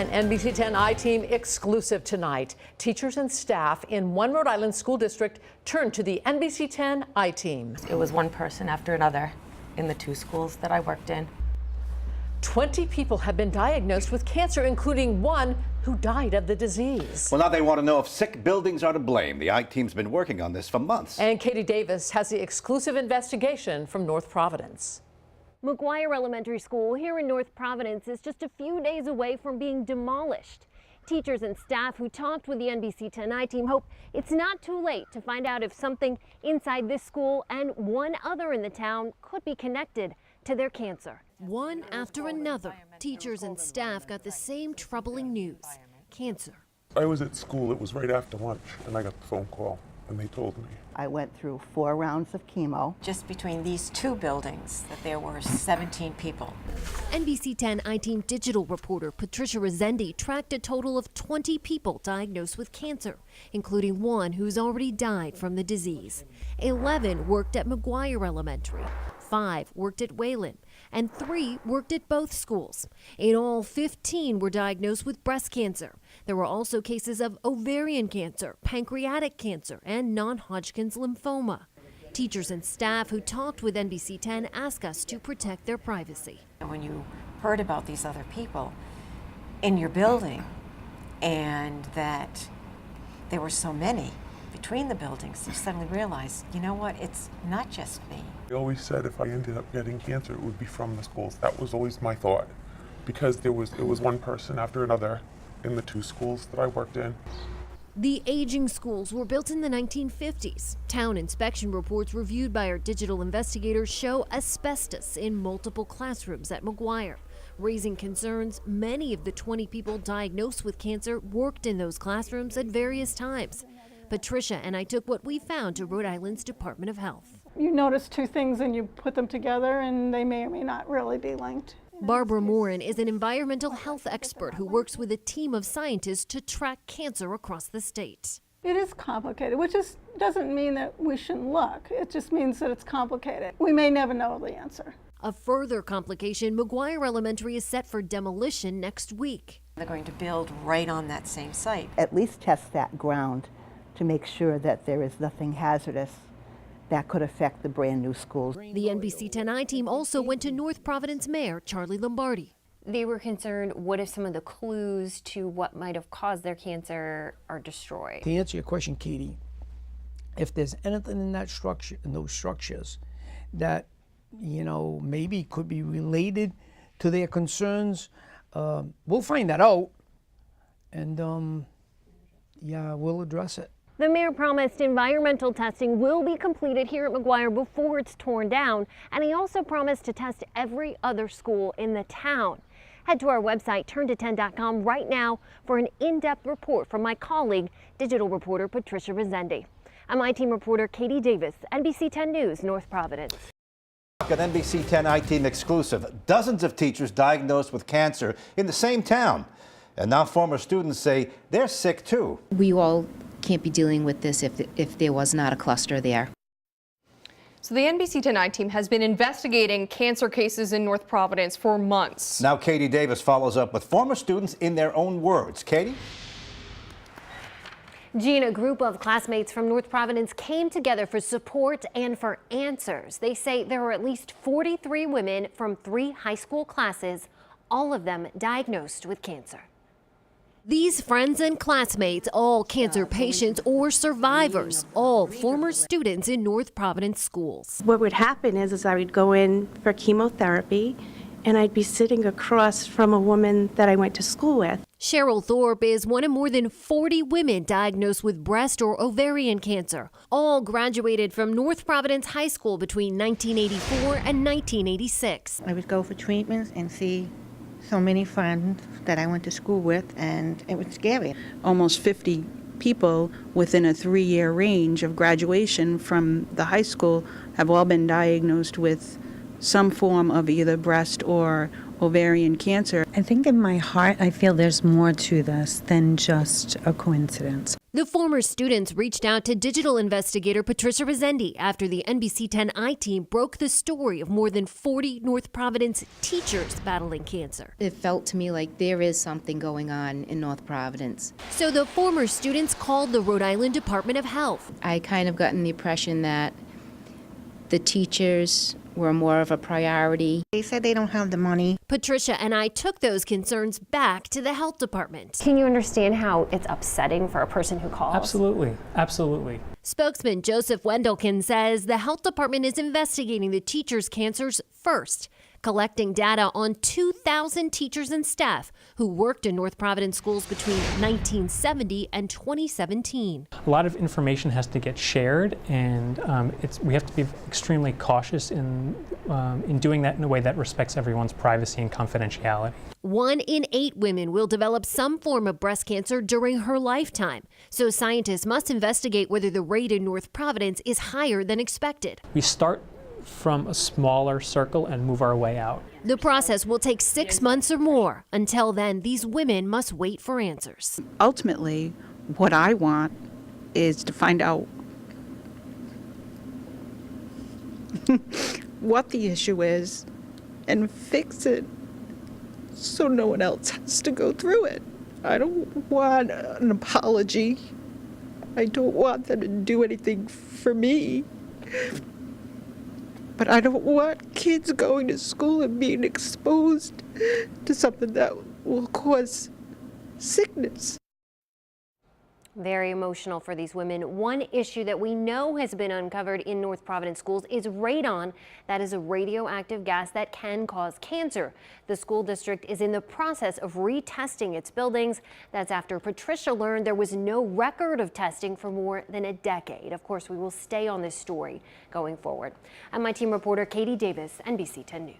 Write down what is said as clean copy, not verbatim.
An NBC 10 I-Team exclusive tonight. Teachers and staff in one Rhode Island school district turned to the NBC 10 I-Team. It was one person after another in the two schools that I worked in. 20 people have been diagnosed with cancer, including one who died of the disease. Well, now they want to know if sick buildings are to blame. The I-Team's been working on this for months. And Katie Davis has the exclusive investigation from North Providence. McGuire Elementary School here in North Providence is just a few days away from being demolished. Teachers and staff who talked with the NBC 10 I-Team hope it's not too late to find out if something inside this school and one other in the town could be connected to their cancer. One after another, teachers and staff got the same troubling news: cancer. I was at school, it was right after lunch, and I got the phone call, and they told me. I went through 4 rounds of chemo. Just between these two buildings, that there were 17 people. NBC 10 I-Team digital reporter Patricia Rezendi tracked a total of 20 people diagnosed with cancer, including one who's already died from the disease. 11 worked at McGuire Elementary, 5 worked at Wayland, and 3 worked at both schools. In all, 15 were diagnosed with breast cancer. There were also cases of ovarian cancer, pancreatic cancer, and non-Hodgkin's lymphoma. Teachers and staff who talked with NBC 10 ask us to protect their privacy. When you heard about these other people in your building and that there were so many between the buildings, you suddenly realized, you know what, it's not just me. I always said if I ended up getting cancer, it would be from the schools. That was always my thought, because it was one person after another in the two schools that I worked in. The aging schools were built in the 1950s. Town inspection reports reviewed by our digital investigators show asbestos in multiple classrooms at McGuire, raising concerns many of the 20 people diagnosed with cancer worked in those classrooms at various times. Patricia and I took what we found to Rhode Island's Department of Health. You notice two things and you put them together and they may or may not really be linked. Barbara Morin is an environmental health expert who works with a team of scientists to track cancer across the state. It is complicated, which doesn't mean that we shouldn't look. It just means that it's complicated. We may never know the answer. A further complication, McGuire Elementary is set for demolition next week. They're going to build right on that same site. At least test that ground to make sure that there is nothing hazardous that could affect the brand new schools. The NBC 10 I-Team also went to North Providence Mayor Charlie Lombardi. They were concerned, what if some of the clues to what might have caused their cancer are destroyed? To answer your question, Katie, if there's anything in that structure, in those structures, that maybe could be related to their concerns, we'll find that out, and yeah, we'll address it. The mayor promised environmental testing will be completed here at McGuire before it's torn down, and he also promised to test every other school in the town. Head to our website, turnto10.com, right now for an in-depth report from my colleague, digital reporter Patricia Rezendi. I'm I-Team reporter Katie Davis, NBC 10 News, North Providence. An NBC 10 I-Team exclusive. Dozens of teachers diagnosed with cancer in the same town. And now former students say they're sick too. We all can't be dealing with this if there was not a cluster there. So the NBC 10 I-Team has been investigating cancer cases in North Providence for months. Now Katie Davis follows up with former students in their own words. Katie? Jean, a group of classmates from North Providence came together for support and for answers. They say there were at least 43 women from 3 high school classes, all of them diagnosed with cancer. These friends and classmates, all cancer patients or survivors, all former students in North Providence schools. What would happen is I would go in for chemotherapy and I'd be sitting across from a woman that I went to school with. Cheryl Thorpe is one of more than 40 women diagnosed with breast or ovarian cancer. All graduated from North Providence High School between 1984 and 1986. I would go for treatments and see so many friends that I went to school with, and it was scary. Almost 50 people within a 3-year range of graduation from the high school have all been diagnosed with some form of either breast or ovarian cancer. I think in my heart, I feel there's more to this than just a coincidence. The former students reached out to digital investigator Patricia Rezende after the NBC 10 I-Team broke the story of more than 40 North Providence teachers battling cancer. It felt to me like there is something going on in North Providence. So the former students called the Rhode Island Department of Health. I kind of gotten the impression that the teachers were more of a priority. They said they don't have the money. Patricia and I took those concerns back to the health department. Can you understand how it's upsetting for a person who calls? Absolutely, absolutely. Spokesman Joseph Wendelkin says the health department is investigating the teachers' cancers first, collecting data on 2,000 teachers and staff who worked in North Providence schools between 1970 and 2017. A lot of information has to get shared, and we have to be extremely cautious in doing that in a way that respects everyone's privacy and confidentiality. 1 in 8 women will develop some form of breast cancer during her lifetime, so scientists must investigate whether the rate in North Providence is higher than expected. We start from a smaller circle and move our way out. The process will take 6 months or more. Until then, these women must wait for answers. Ultimately, what I want is to find out what the issue is and fix it so no one else has to go through it. I don't want an apology. I don't want them to do anything for me. But I don't want kids going to school and being exposed to something that will cause sickness. Very emotional for these women. One issue that we know has been uncovered in North Providence schools is radon. That is a radioactive gas that can cause cancer. The school district is in the process of retesting its buildings. That's after Patricia learned there was no record of testing for more than a decade. Of course, we will stay on this story going forward. I'm my team reporter Katie Davis, NBC 10 News.